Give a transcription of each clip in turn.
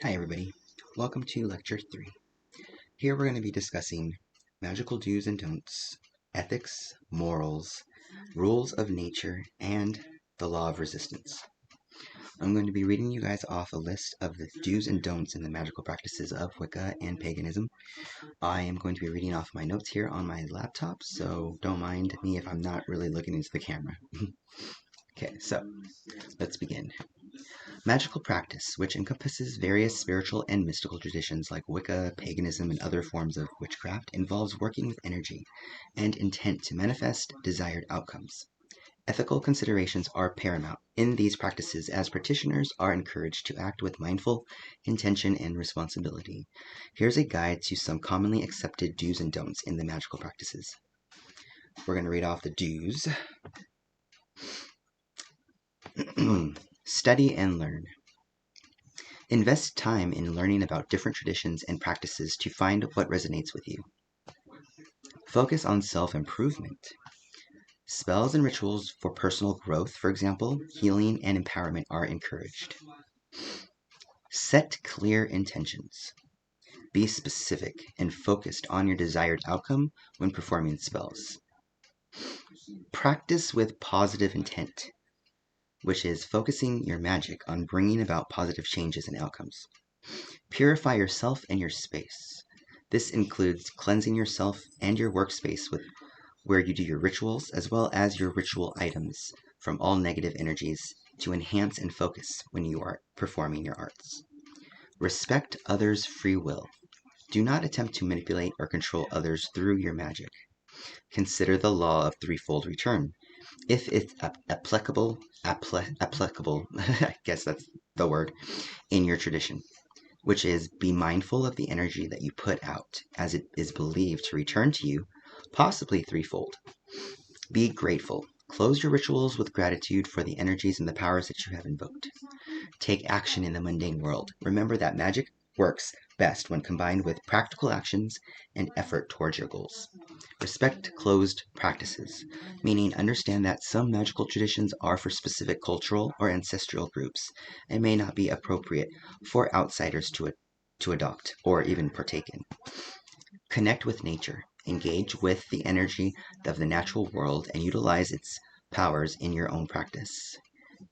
Hi everybody, welcome to Lecture 3. Here we're going to be discussing magical do's and don'ts, ethics, morals, rules of nature, and the law of resistance. I'm going to be reading you guys off a list of the do's and don'ts in the magical practices of Wicca and paganism. I am going to be reading off my notes here on my laptop, so don't mind me if I'm not really looking into the camera. Okay, so let's begin. Magical practice, which encompasses various spiritual and mystical traditions like Wicca, paganism, and other forms of witchcraft, involves working with energy and intent to manifest desired outcomes. Ethical considerations are paramount in these practices as practitioners are encouraged to act with mindful intention and responsibility. Here's a guide to some commonly accepted do's and don'ts in the magical practices. We're going to read off the do's. Study and learn. Invest time in learning about different traditions and practices to find what resonates with you. Focus on self-improvement. Spells and rituals for personal growth, for example, healing and empowerment are encouraged. Set clear intentions. Be specific and focused on your desired outcome when performing spells. Practice with positive intent, which is focusing your magic on bringing about positive changes and outcomes. Purify yourself and your space. This includes cleansing yourself and your workspace with where you do your rituals, as well as your ritual items from all negative energies to enhance and focus when you are performing your arts. Respect others' free will. Do not attempt to manipulate or control others through your magic. Consider the law of threefold return. If it's applicable, I guess that's the word, in your tradition, which is be mindful of the energy that you put out, as it is believed to return to you, possibly threefold. Be grateful. Close your rituals with gratitude for the energies and the powers that you have invoked. Take action in the mundane world. Remember that magic works best when combined with practical actions and effort towards your goals. Respect closed practices, meaning understand that some magical traditions are for specific cultural or ancestral groups and may not be appropriate for outsiders to adopt or even partake in. Connect with nature. Engage with the energy of the natural world and utilize its powers in your own practice.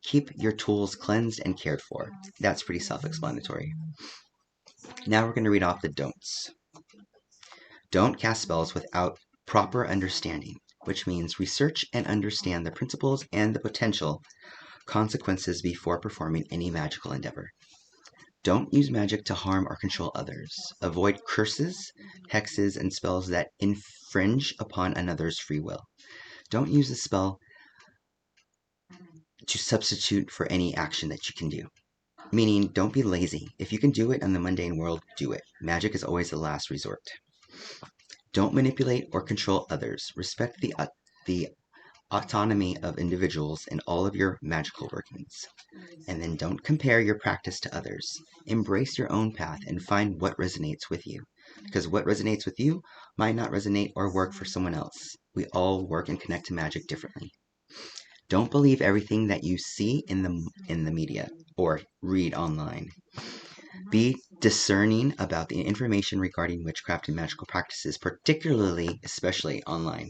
Keep your tools cleansed and cared for. That's pretty self-explanatory. Now we're going to read off the don'ts. Don't cast spells without proper understanding, which means research and understand the principles and the potential consequences before performing any magical endeavor. Don't use magic to harm or control others. Avoid curses, hexes, and spells that infringe upon another's free will. Don't use a spell to substitute for any action that you can do. Meaning, don't be lazy. If you can do it in the mundane world, do it. Magic is always the last resort. Don't manipulate or control others. Respect the autonomy of individuals in all of your magical workings. And then don't compare your practice to others. Embrace your own path and find what resonates with you. Because what resonates with you might not resonate or work for someone else. We all work and connect to magic differently. Don't believe everything that you see in the media or read online. Be discerning about the information regarding witchcraft and magical practices, especially online.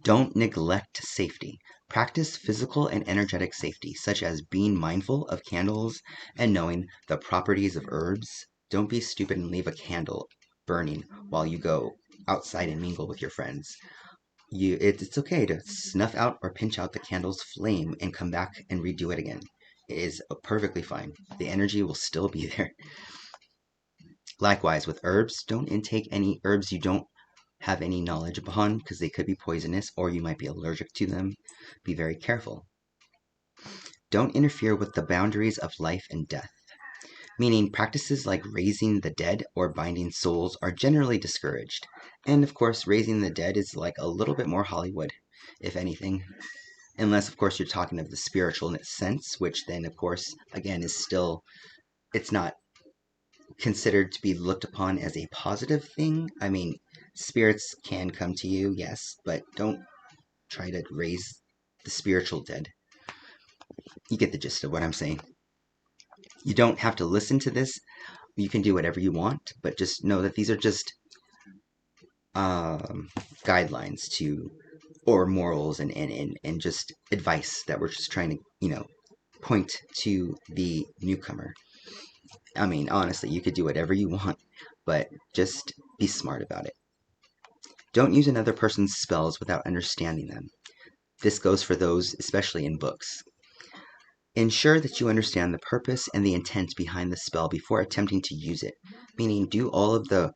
Don't neglect safety. Practice physical and energetic safety, such as being mindful of candles and knowing the properties of herbs. Don't be stupid and leave a candle burning while you go outside and mingle with your friends. It's okay to snuff out or pinch out the candle's flame and come back and redo it again. It is perfectly fine. The energy will still be there. Likewise, with herbs, don't intake any herbs you don't have any knowledge upon because they could be poisonous or you might be allergic to them. Be very careful. Don't interfere with the boundaries of life and death. Meaning practices like raising the dead or binding souls are generally discouraged. And of course, raising the dead is like a little bit more Hollywood, if anything. Unless, of course, you're talking of the spiritual sense, which then, of course, again, is still, it's not considered to be looked upon as a positive thing. I mean, spirits can come to you, yes, but don't try to raise the spiritual dead. You get the gist of what I'm saying. You don't have to listen to this. You can do whatever you want, but just know that these are just guidelines to, or morals and just advice that we're just trying to, point to the newcomer. I mean, honestly, you could do whatever you want, but just be smart about it. Don't use another person's spells without understanding them. This goes for those, especially in books. Ensure that you understand the purpose and the intent behind the spell before attempting to use it, meaning do all of the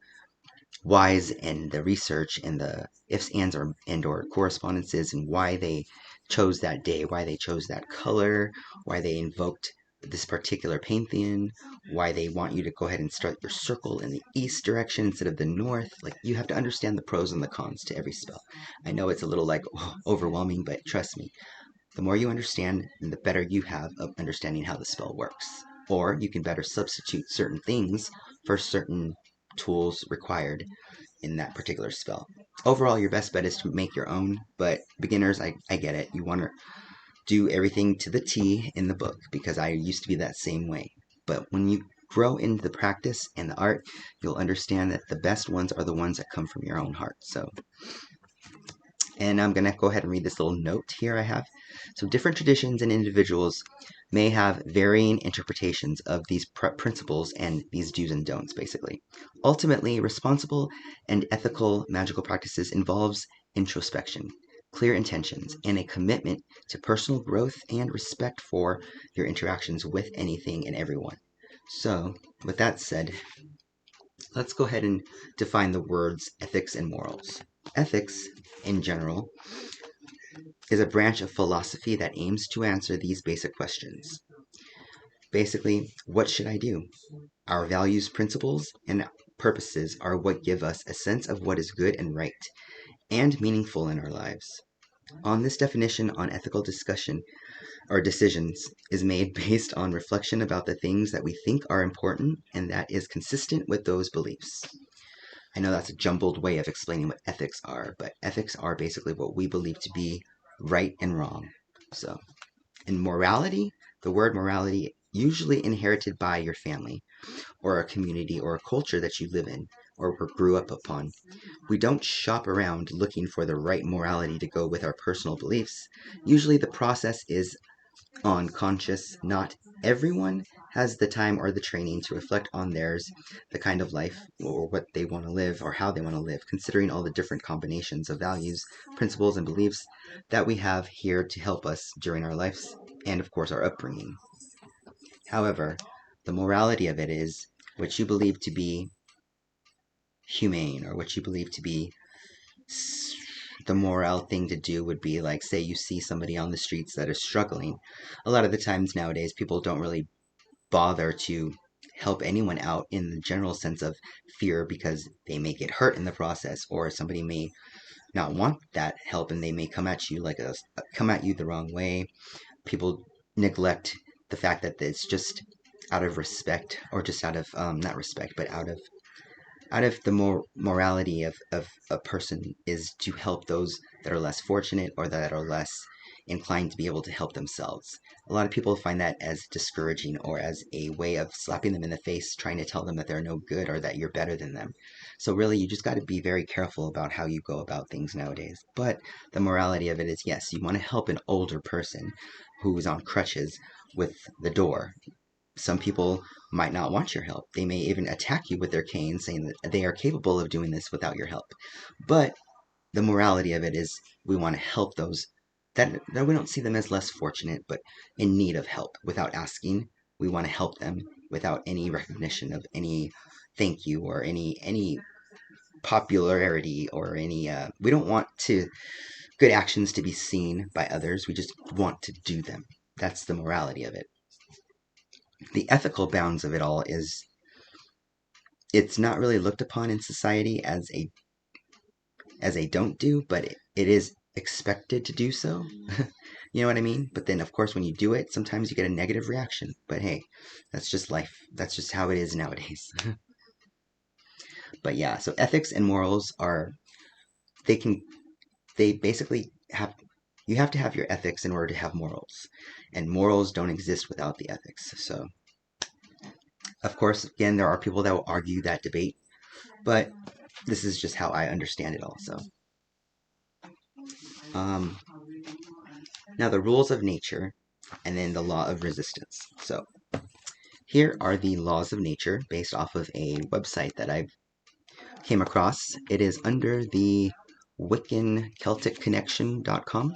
whys and the research and the ifs, ands, or correspondences and why they chose that day, why they chose that color, why they invoked this particular pantheon, why they want you to go ahead and start your circle in the east direction instead of the north. Like, you have to understand the pros and the cons to every spell. I know it's a little like overwhelming, but trust me, the more you understand, the better you have of understanding how the spell works. Or you can better substitute certain things for certain tools required in that particular spell. Overall, your best bet is to make your own, but beginners, I get it. You want to do everything to the T in the book, because I used to be that same way. But when you grow into the practice and the art, you'll understand that the best ones are the ones that come from your own heart. So, and I'm going to go ahead and read this little note here I have. So different traditions and individuals may have varying interpretations of these principles and these do's and don'ts, basically. Ultimately, responsible and ethical magical practices involves introspection, clear intentions, and a commitment to personal growth and respect for your interactions with anything and everyone. So, with that said, let's go ahead and define the words ethics and morals. Ethics, in general, is a branch of philosophy that aims to answer these basic questions. Basically, what should I do? Our values, principles, and purposes are what give us a sense of what is good and right and meaningful in our lives. On this definition on ethical discussion or decisions is made based on reflection about the things that we think are important and that is consistent with those beliefs. I know that's a jumbled way of explaining what ethics are, but ethics are basically what we believe to be right and wrong. So, in morality, the word morality usually inherited by your family or a community or a culture that you live in or grew up upon. We don't shop around looking for the right morality to go with our personal beliefs. Usually the process is unconscious. Not everyone has the time or the training to reflect on theirs, the kind of life or what they want to live or how they want to live, considering all the different combinations of values, principles, and beliefs that we have here to help us during our lives and, of course, our upbringing. However, the morality of it is what you believe to be humane or what you believe to be the moral thing to do would be like, say you see somebody on the streets that is struggling. A lot of the times nowadays people don't really bother to help anyone out in the general sense of fear because they may get hurt in the process, or somebody may not want that help and they may come at you like come at you the wrong way. People neglect the fact that it's just out of respect, or just out of not respect, but out of the morality of a person is to help those that are less fortunate or that are less inclined to be able to help themselves. A lot of people find that as discouraging or as a way of slapping them in the face, trying to tell them that they're no good or that you're better than them. So really, you just got to be very careful about how you go about things nowadays. But the morality of it is, yes, you want to help an older person who is on crutches with the door. Some people might not want your help. They may even attack you with their cane, saying that they are capable of doing this without your help. But the morality of it is we want to help those that we don't see them as less fortunate, but in need of help without asking. We want to help them without any recognition of any thank you or any popularity or any. We don't want to good actions to be seen by others. We just want to do them. That's the morality of it. The ethical bounds of it all is it's not really looked upon in society as a don't do, but it is expected to do so. You know what I mean? But then, of course, when you do it, sometimes you get a negative reaction. But hey, that's just life. That's just how it is nowadays. But yeah, so ethics and morals are, they can, they basically have, you have to have your ethics in order to have morals. And morals don't exist without the ethics. So Of course, again, there are people that will argue that debate, but this is just how I understand it also. Um, Now, the rules of nature and then the law of resistance. So, here are the laws of nature based off of a website that I came across. It is under the WiccanCelticConnection.com.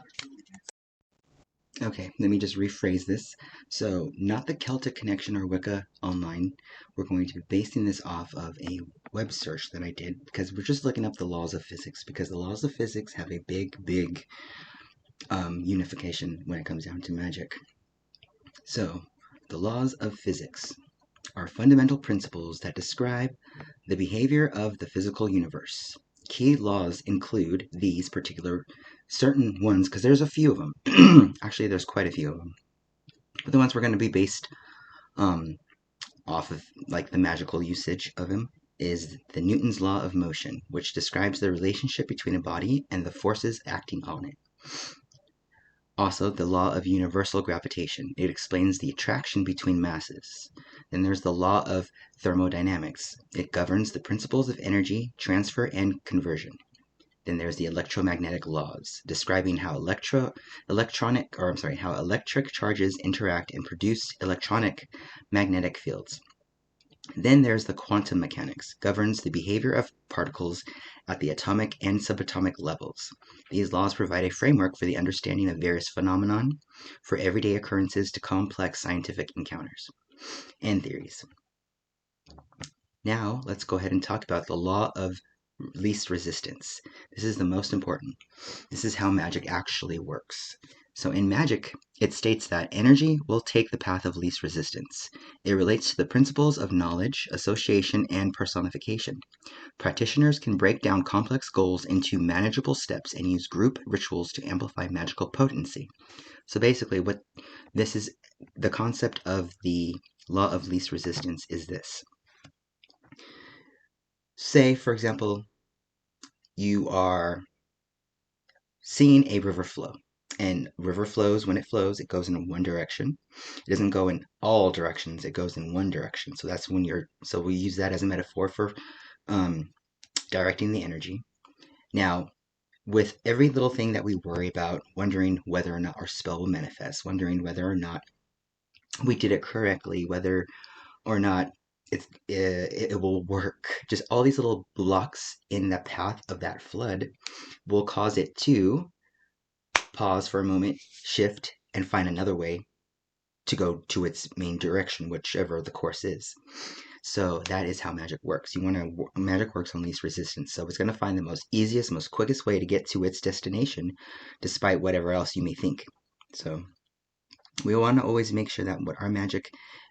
Okay, let me just rephrase this. So, not the Celtic Connection or Wicca online. We're going to be basing this off of a web search that I did because we're just looking up the laws of physics, because the laws of physics have a big unification when it comes down to magic. So, the laws of physics are fundamental principles that describe the behavior of the physical universe. Key laws include these particular certain ones, because there's a few of them. Actually, there's quite a few of them. But the ones we're going to be based off of, like the magical usage of them, is the Newton's law of motion, which describes the relationship between a body and the forces acting on it. Also, the law of universal gravitation. It explains the attraction between masses. Then there's the law of thermodynamics. It governs the principles of energy, transfer, and conversion. Then there's the electromagnetic laws, describing how electric charges interact and produce electronic magnetic fields. Then there's the quantum mechanics, governs the behavior of particles at the atomic and subatomic levels. These laws provide a framework for the understanding of various phenomena, for everyday occurrences to complex scientific encounters and theories. Now, let's go ahead and talk about the law of least resistance. This is the most important. This is how magic actually works. So in magic, it states that energy will take the path of least resistance. It relates to the principles of knowledge, association, and personification. Practitioners can break down complex goals into manageable steps and use group rituals to amplify magical potency. So basically, what this is, the concept of the law of least resistance is this. Say, for example, you are seeing a river flow. And river flows, when it flows, it goes in one direction. It doesn't go in all directions, it goes in one direction. So that's when so we use that as a metaphor for directing the energy. Now, with every little thing that we worry about, wondering whether or not our spell will manifest, wondering whether or not we did it correctly, whether or not it will work, just all these little blocks in the path of that flood will cause it to pause for a moment, shift, and find another way to go to its main direction, whichever the course is. So that is how magic works. Magic works on least resistance. So it's going to find the most easiest, most quickest way to get to its destination, despite whatever else you may think. So we want to always make sure that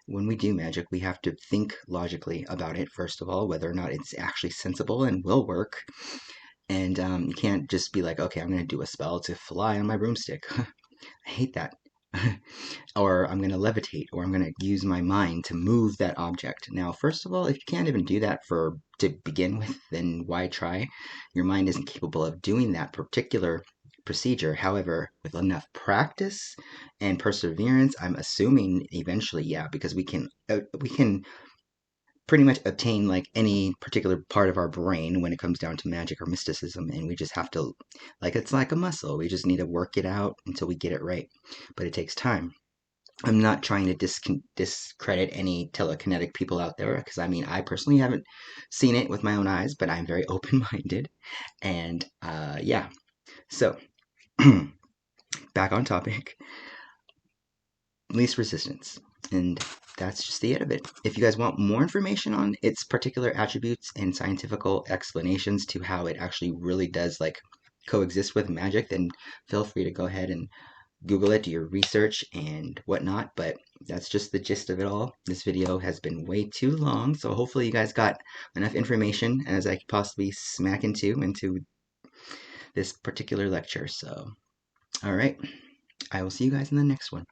when we do magic, we have to think logically about it, first of all, whether or not it's actually sensible and will work. And you can't just be like, okay, I'm going to do a spell to fly on my broomstick. I hate that. Or I'm going to levitate, or I'm going to use my mind to move that object. Now, first of all, if you can't even do that to begin with, then why try? Your mind isn't capable of doing that particular procedure. However, with enough practice and perseverance, I'm assuming eventually, yeah, because we can pretty much obtain like any particular part of our brain when it comes down to magic or mysticism, and we just have to, like, it's like a muscle, we just need to work it out until we get it right, but it takes time. I'm not trying to discredit any telekinetic people out there, because I personally haven't seen it with my own eyes, but I'm very open-minded. And yeah, so back on topic, least resistance, and that's just the end of it. If you guys want more information on its particular attributes and scientific explanations to how it actually really does like coexist with magic, then feel free to go ahead and Google it, do your research and whatnot, but that's just the gist of it all. This video has been way too long, so hopefully you guys got enough information as I could possibly smack into this particular lecture. So, alright, I will see you guys in the next one.